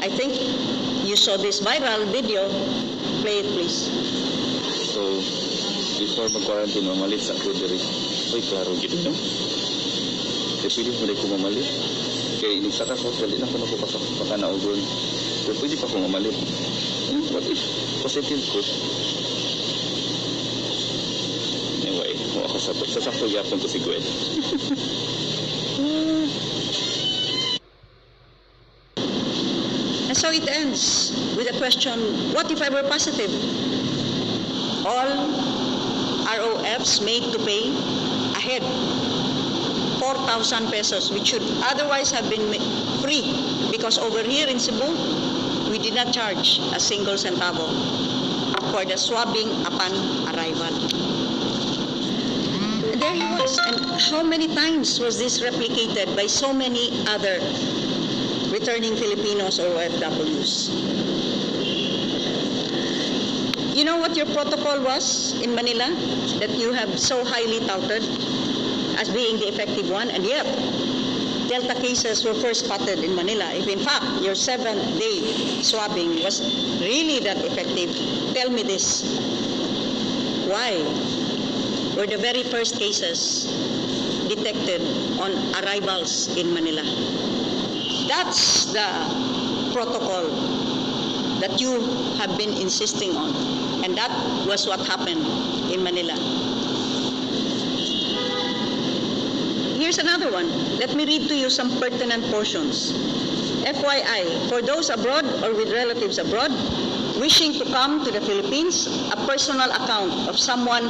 I think you saw this viral video. Play it, please. So, before mag-quarantine, mamalit sa ako diri. Uy, klaro gito no? Kaya pwede mo ko mamalit. Kaya inigsaka ko, dali na ko napapasok baka naugon. Kaya pwede pa ko mamalit. What if positive ko? Anyway, mo ako sasakto yapon ko si Gwen. And so it ends with a question, what if I were positive? All ROFs made to pay ahead 4,000 pesos, which should otherwise have been free, because over here in Cebu, we did not charge a single centavo for the swabbing upon arrival. And there he was. And how many times was this replicated by so many other returning Filipinos or OFWs? You know what your protocol was in Manila that you have so highly touted as being the effective one, and yet Delta cases were first spotted in Manila. If in fact your 7-day swabbing was really that effective, tell me this. Why were the very first cases detected on arrivals in Manila? That's the protocol that you have been insisting on. And that was what happened in Manila. Here's another one. Let me read to you some pertinent portions. FYI, for those abroad or with relatives abroad wishing to come to the Philippines, a personal account of someone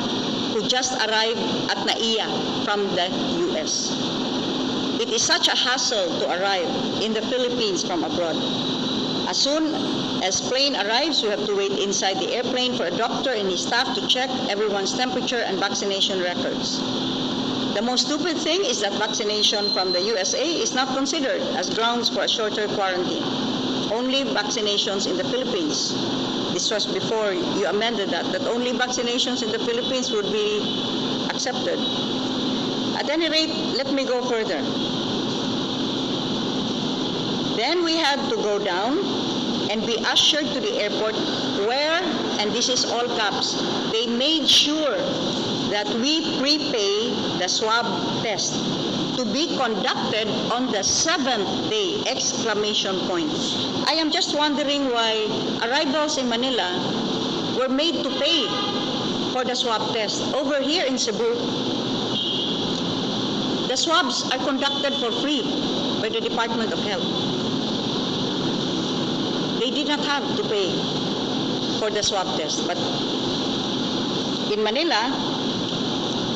who just arrived at NAIA from the US. It is such a hassle to arrive in the Philippines from abroad. As soon as plane arrives, you have to wait inside the airplane for a doctor and his staff to check everyone's temperature and vaccination records. The most stupid thing is that vaccination from the USA is not considered as grounds for a shorter quarantine. Only vaccinations in the Philippines. This was before you amended that only vaccinations in the Philippines would be accepted. At any rate, let me go further. Then we had to go down and be ushered to the airport where, and this is all caps, they made sure that we prepay the swab test to be conducted on the 7th day, exclamation point. I am just wondering why arrivals in Manila were made to pay for the swab test. Over here in Cebu, the swabs are conducted for free by the Department of Health. They did not have to pay for the swab test, but in Manila,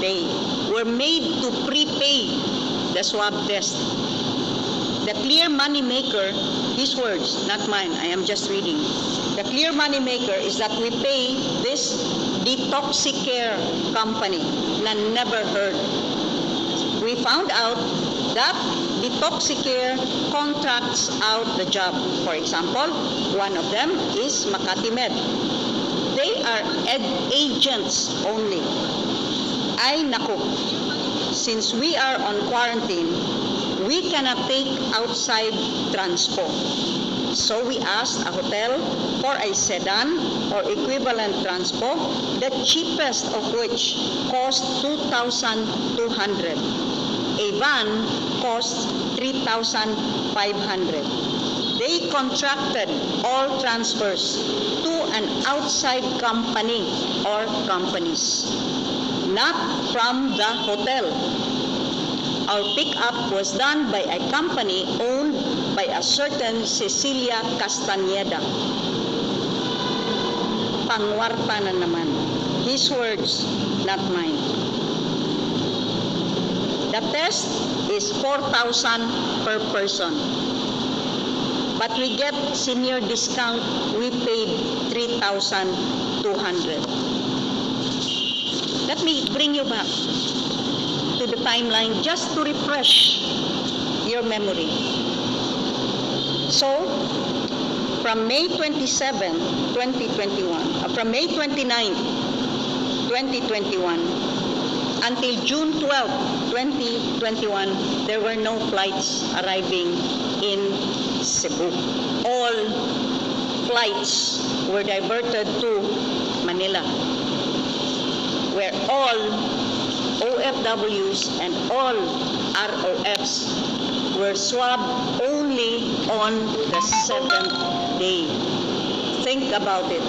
they were made to prepay the swab test. The clear money maker, his words, not mine, I am just reading. The clear money maker is that we pay this Detoxicare company na never heard. We found out that Detoxicare contracts out the job. For example, one of them is Makati Med. They are agents only. Ay naku, since we are on quarantine, we cannot take outside transpo. So we asked a hotel for a sedan or equivalent transpo, the cheapest of which cost 2,200. A van costs 3,500. They contracted all transfers to an outside company or companies, not from the hotel. Our pickup was done by a company owned by a certain Cecilia Castañeda. Pangwarta na naman. His words, not mine. The test is 4,000 per person. But we get senior discount, we paid 3,200. Let me bring you back to the timeline just to refresh your memory. So, from May 27, 2021, from May 29, 2021, until June 12, 2021, there were no flights arriving in Cebu. All flights were diverted to Manila, where all OFWs and all ROFs were swabbed only on the 7th day. Think about it.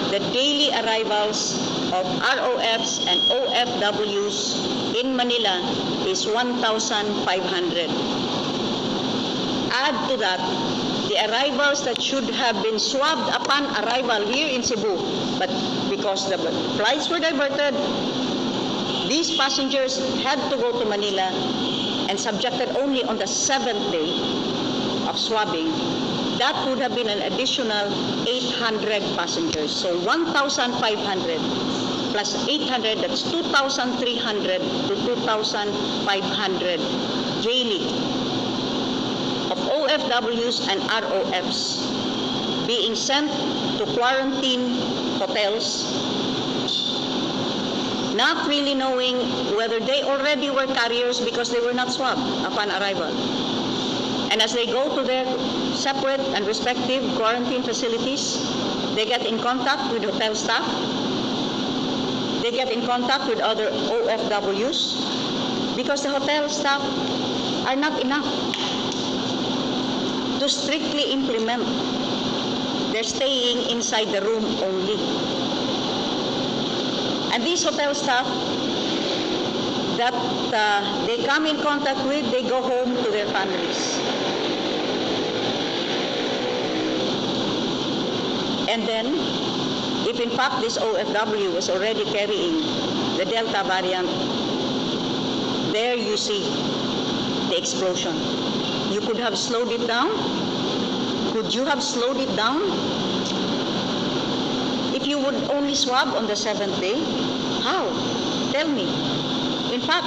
The daily arrivals of ROFs and OFWs in Manila is 1,500. Add to that the arrivals that should have been swabbed upon arrival here in Cebu, but because the flights were diverted, these passengers had to go to Manila and subjected only on the 7th day of swabbing. That would have been an additional 800 passengers. So 1,500 plus 800, that's 2,300 to 2,500 daily of OFWs and ROFs being sent to quarantine hotels, not really knowing whether they already were carriers because they were not swabbed upon arrival. And as they go to their separate and respective quarantine facilities, they get in contact with hotel staff, they get in contact with other OFWs, because the hotel staff are not enough to strictly implement their staying inside the room only. And these hotel staff that they come in contact with, they go home to their families. And then, if in fact this OFW was already carrying the Delta variant, there you see the explosion. You could have slowed it down. Could you have slowed it down? If you would only swab on the 7th day, how? Tell me. In fact,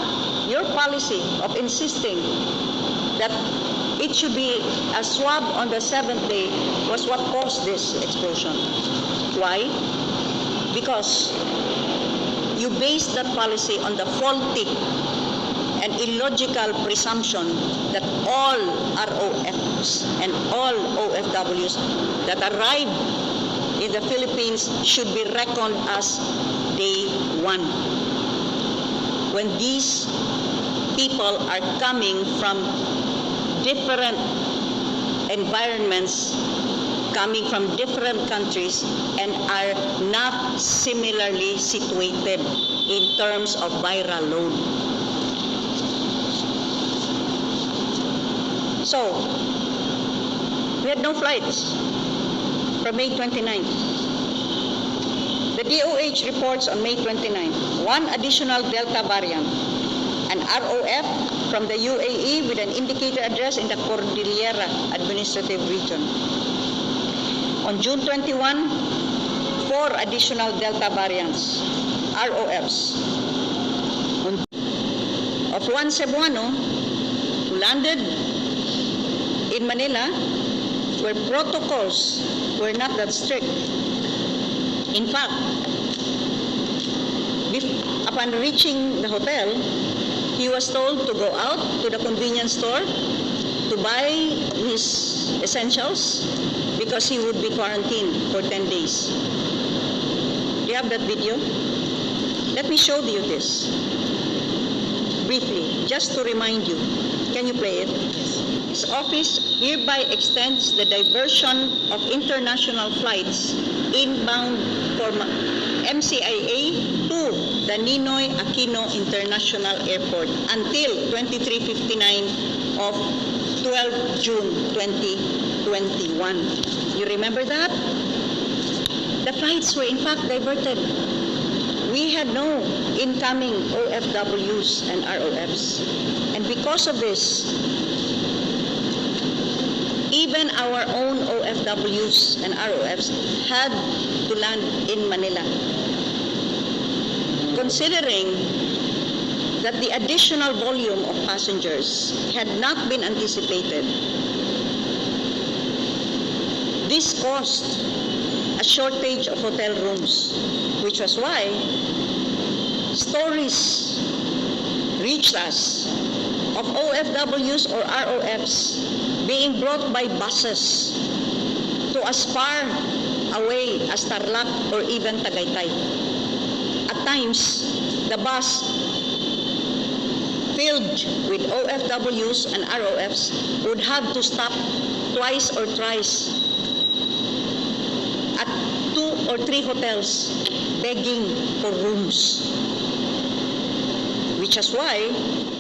your policy of insisting that it should be a swab on the 7th day was what caused this explosion. Why? Because you based that policy on the faulty and illogical presumption that all ROFs and all OFWs that arrive in the Philippines should be reckoned as day one. When these people are coming from different environments, coming from different countries, and are not similarly situated in terms of viral load. So, we had no flights from May 29th. The DOH reports on May 29th, one additional Delta variant, an ROF from the UAE with an indicator address in the Cordillera Administrative Region. On June 21, 4 additional Delta variants, ROFs. Of one Cebuano who landed in Manila, where protocols were not that strict. In fact, upon reaching the hotel, he was told to go out to the convenience store to buy his essentials because he would be quarantined for 10 days. You have that video? Let me show you this briefly, just to remind you. Can you play it? His office hereby extends the diversion of international flights inbound for MCIA to the Ninoy Aquino International Airport until 23:59 of 12 June 2021. You remember that? The flights were in fact diverted. We had no incoming OFWs and ROFs. And because of this, even our own OFWs and ROFs had to land in Manila. Considering that the additional volume of passengers had not been anticipated, this caused a shortage of hotel rooms, which was why stories reached us of OFWs or ROFs being brought by buses to as far away as Tarlac or even Tagaytay. At times, the bus filled with OFWs and ROFs would have to stop twice or thrice at 2 or 3 hotels begging for rooms. Which is why